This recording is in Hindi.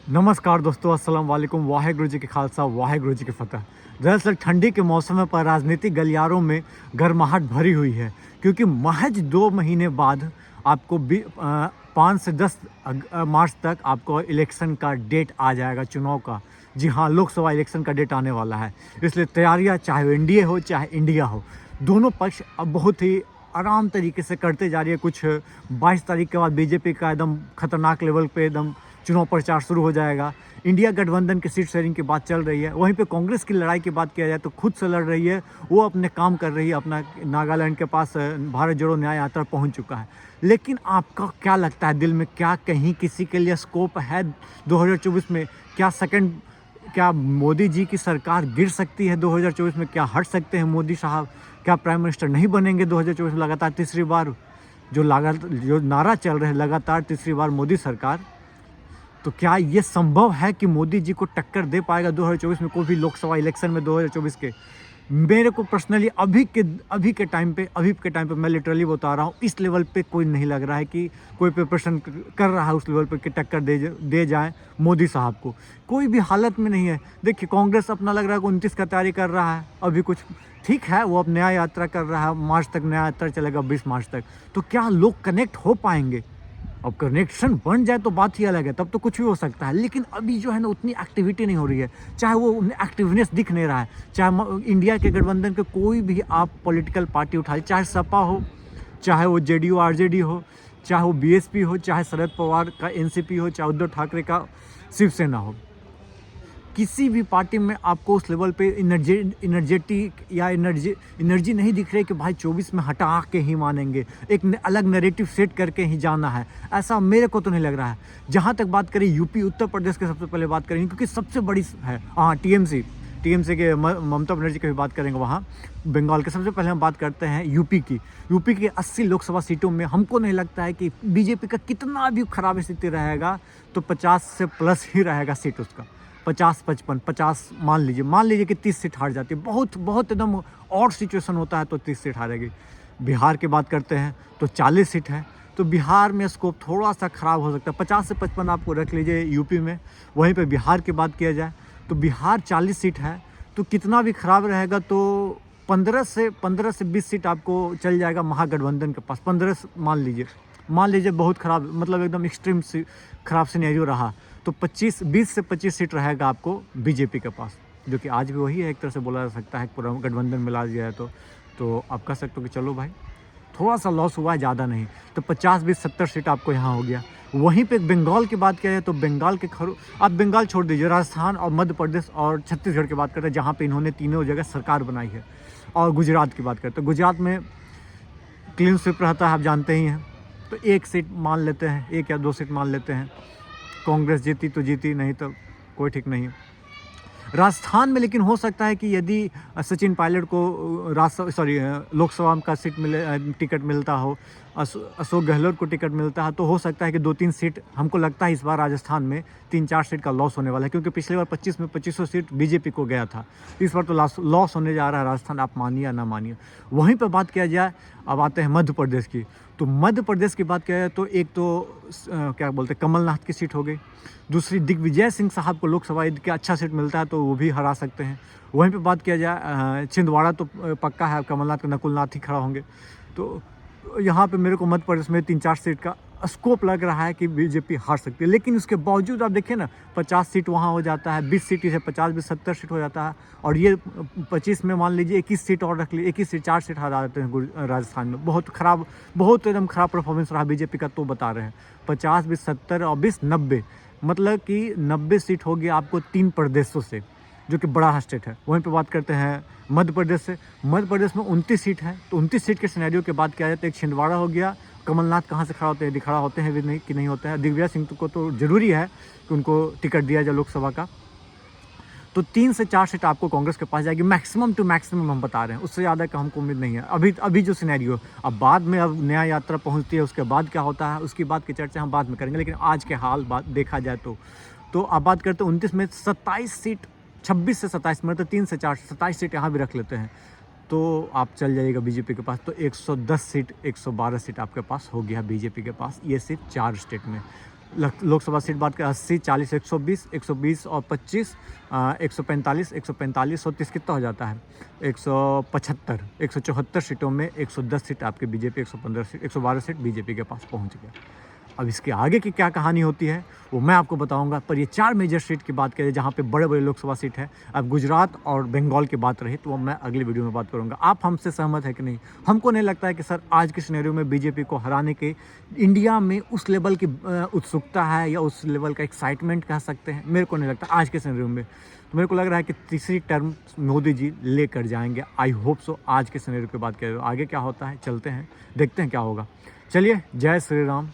नमस्कार दोस्तों, अस्सलाम वालेकुम। वाहेगुरु जी के खालसा, वाहेगुरु जी की फ़तह। दरअसल ठंडी के मौसम पर राजनीतिक गलियारों में गर्माहट भरी हुई है, क्योंकि महज 2 महीने बाद आपको 5 से 10 मार्च तक आपको इलेक्शन का डेट आ जाएगा, चुनाव का। जी हाँ, लोकसभा इलेक्शन का डेट आने वाला है। इसलिए तैयारियाँ चाहे वो एनडीए हो चाहे इंडिया हो, दोनों पक्ष अब बहुत ही आराम तरीके से करते जा रही है। कुछ 22 तारीख के बाद बीजेपी का एकदम खतरनाक लेवल पे एकदम चुनाव प्रचार शुरू हो जाएगा। इंडिया गठबंधन की सीट शेयरिंग की बात चल रही है। वहीं पे कांग्रेस की लड़ाई की बात किया जाए तो खुद से लड़ रही है, वो अपने काम कर रही है। अपना नागालैंड के पास भारत जोड़ो न्याय यात्रा पहुंच चुका है। लेकिन आपका क्या लगता है दिल में, क्या कहीं किसी के लिए स्कोप है 2024 में? क्या मोदी जी की सरकार गिर सकती है 2024 में? क्या हट सकते हैं मोदी साहब? क्या प्राइम मिनिस्टर नहीं बनेंगे 2024 में लगातार तीसरी बार? जो नारा चल रहा है लगातार तीसरी बार मोदी सरकार, तो क्या ये संभव है कि मोदी जी को टक्कर दे पाएगा 2024 में कोई भी लोकसभा इलेक्शन में 2024 के? मेरे को पर्सनली अभी के टाइम पे मैं लिटरली बता रहा हूँ, इस लेवल पे कोई नहीं लग रहा है कि कोई प्रिपरेशन कर रहा है उस लेवल पे कि टक्कर दे जाए मोदी साहब को। कोई भी हालत में नहीं है। देखिए, कांग्रेस अपना लग रहा है कि 29 का तैयारी कर रहा है। अभी कुछ ठीक है, वो अब नया यात्रा कर रहा है, मार्च तक नया यात्रा चलेगा, 20 मार्च तक। तो क्या लोग कनेक्ट हो पाएंगे? अब कनेक्शन बन जाए तो बात ही अलग है, तब तो कुछ भी हो सकता है। लेकिन अभी जो है ना, उतनी एक्टिविटी नहीं हो रही है। चाहे वो उन्हें एक्टिवनेस दिख नहीं रहा है। चाहे इंडिया के गठबंधन के कोई भी आप पॉलिटिकल पार्टी उठा लीजिए, चाहे सपा हो, चाहे वो जेडीयू आरजेडी हो, चाहे वो बीएसपी हो, चाहे शरद पवार का एनसीपी हो, चाहे उद्धव ठाकरे का शिवसेना हो, किसी भी पार्टी में आपको उस लेवल पे एनर्जी नहीं दिख रही कि भाई 24 में हटा के ही मानेंगे, एक अलग नैरेटिव सेट करके ही जाना है। ऐसा मेरे को तो नहीं लग रहा है। जहाँ तक बात करें यूपी उत्तर प्रदेश की, सबसे पहले बात करेंगे क्योंकि सबसे बड़ी है। हाँ, टीएमसी के ममता बनर्जी की भी बात करेंगे वहाँ बंगाल के। सबसे पहले हम बात करते हैं यूपी की। यूपी की 80 लोकसभा सीटों में हमको नहीं लगता है कि बीजेपी का कितना भी खराब स्थिति रहेगा तो 50 से प्लस ही रहेगा सीट उसका। 50 मान लीजिए कि 30 सीट हार जाती है। बहुत बहुत एकदम और सिचुएशन होता है तो 30 सीट हारेगी। बिहार की बात करते हैं तो 40 सीट है, तो बिहार में स्कोप थोड़ा सा ख़राब हो सकता है। 50 से 55 आपको रख लीजिए यूपी में। वहीं पे बिहार की बात किया जाए तो बिहार 40 सीट है, तो कितना भी ख़राब रहेगा तो 15 से 20 सीट आपको चल जाएगा महागठबंधन के पास। 15 मान लीजिए बहुत ख़राब, मतलब एकदम एक्सट्रीम ख़राब सिनेरियो रहा तो 20 से 25 सीट रहेगा आपको बीजेपी के पास, जो कि आज भी वही है, एक तरह से बोला जा सकता है। पूरा गठबंधन मिला दिया है तो आप कह सकते हो कि चलो भाई थोड़ा सा लॉस हुआ है, ज़्यादा नहीं। तो 50 20 70 सीट आपको यहाँ हो गया। वहीं पे बंगाल की बात किया जाए तो बंगाल के आप बंगाल छोड़ दीजिए, राजस्थान और मध्य प्रदेश और छत्तीसगढ़ की बात करते हैं, जहाँ पे इन्होंने तीनों जगह सरकार बनाई है। और गुजरात की बात करते हैं, गुजरात में क्लीन स्वीप रहता है, आप जानते ही हैं। तो 1 सीट मान लेते हैं, 1 या 2 सीट मान लेते हैं। कांग्रेस जीती तो जीती, नहीं तो कोई ठीक नहीं है। राजस्थान में लेकिन हो सकता है कि यदि सचिन पायलट को लोकसभा का टिकट मिलता हो, अशोक गहलोत को टिकट मिलता है, तो हो सकता है कि 2-3 सीट, हमको लगता है इस बार राजस्थान में 3-4 सीट का लॉस होने वाला है, क्योंकि पिछली बार 25 में 2500 सीट बीजेपी को गया था। इस बार तो लॉस होने जा रहा है राजस्थान, आप मानिए या ना मानिए। वहीं पर बात किया जाए, अब आते हैं मध्य प्रदेश की। तो मध्य प्रदेश की बात किया जाए तो एक तो क्या बोलते हैं, कमलनाथ की सीट हो गई। दूसरी दिग्विजय सिंह साहब को लोकसभा के अच्छा सीट मिलता है तो वो भी हरा सकते हैं। वहीं पे बात किया जाए छिंदवाड़ा तो पक्का है, कमलनाथ के नकुलनाथ ही खड़ा होंगे। तो यहाँ पे मेरे को मध्य प्रदेश में 3-4 सीट का स्कोप लग रहा है कि बीजेपी हार सकती है। लेकिन उसके बावजूद आप देखिए ना, 50 सीट वहाँ हो जाता है, 20 सीट से 50-20 70 सीट हो जाता है। और ये 25 में मान लीजिए 21 सीट और रख लीजिए, 21 सीट 4 सीट हरा देते हैं राजस्थान में। बहुत एकदम ख़राब परफॉर्मेंस रहा बीजेपी का, तो बता रहे हैं 50 20 70 और 20 90, मतलब कि 90 सीट होगी आपको 3 प्रदेशों से, जो कि बड़ा स्टेट है। वहीं पे बात करते हैं मध्य प्रदेश से। मध्य प्रदेश में 29 सीट है, तो 29 सीट के सिनेरियो के बात किया जाए तो एक छिंदवाड़ा हो गया। कमलनाथ कहाँ से खड़ा होते हैं, खड़ा होते हैं भी नहीं कि नहीं होते हैं। दिग्विजय सिंह को तो ज़रूरी है कि उनको टिकट दिया जाए लोकसभा का। तो 3 से 4 सीट आपको कांग्रेस के पास जाएगी, मैक्सिमम टू मैक्सिमम हम बता रहे हैं, उससे ज़्यादा का हमको उम्मीद नहीं है अभी जो सिनेरियो। अब बाद में अब नया यात्रा पहुंचती है, उसके बाद क्या होता है उसकी बात की चर्चा हम बाद में करेंगे। लेकिन आज के हाल बात देखा जाए तो अब बात करते हैं 29 में 27 सीट, 26 से 27, मतलब 3 से 4 27 सीट यहाँ भी रख लेते हैं, तो आप चल जाइएगा बीजेपी के पास। तो 110 सीट 112 सीट आपके पास हो गया बीजेपी के पास, ये सिर्फ 4 स्टेट में। लोकसभा सीट बात करें 80, 40, 120, 120 और 25, 145, 145, 130 कितना हो जाता है 175, 174 सीटों में 110 सीट आपके बीजेपी, 115 सीट, 112 सीट बीजेपी के पास पहुंच गया। अब इसके आगे की क्या कहानी होती है वो मैं आपको बताऊंगा, पर ये 4 मेजर सीट की बात करें जहाँ पे बड़े बड़े लोकसभा सीट है। अब गुजरात और बंगाल की बात रही तो वो मैं अगली वीडियो में बात करूंगा। आप हमसे सहमत है कि नहीं? हमको नहीं लगता है कि सर आज के सिनेरियो में बीजेपी को हराने के इंडिया में उस लेवल की उत्सुकता है या उस लेवल का एक्साइटमेंट कह सकते हैं, मेरे को नहीं लगता आज के सिनेरियो में। तो मेरे को लग रहा है कि तीसरी टर्म मोदी जी लेकर जाएंगे। I hope so. आज के सिनेरियो की बात करें आगे क्या होता है, चलते हैं देखते हैं क्या होगा। चलिए, जय श्री राम।